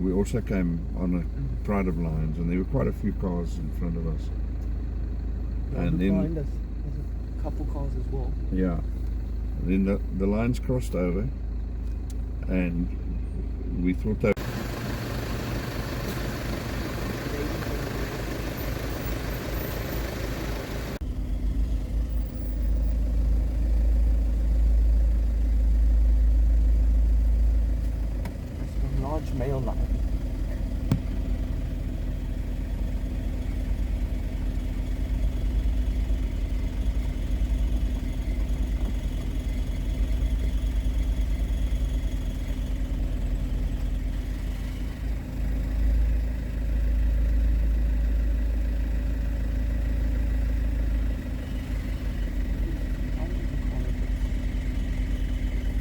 We also came on a pride of lines, and there were quite a few cars in front of us. And then behind us, there's a couple cars as well. Yeah. And then the lines crossed over, and we thought that. There's a large male lion.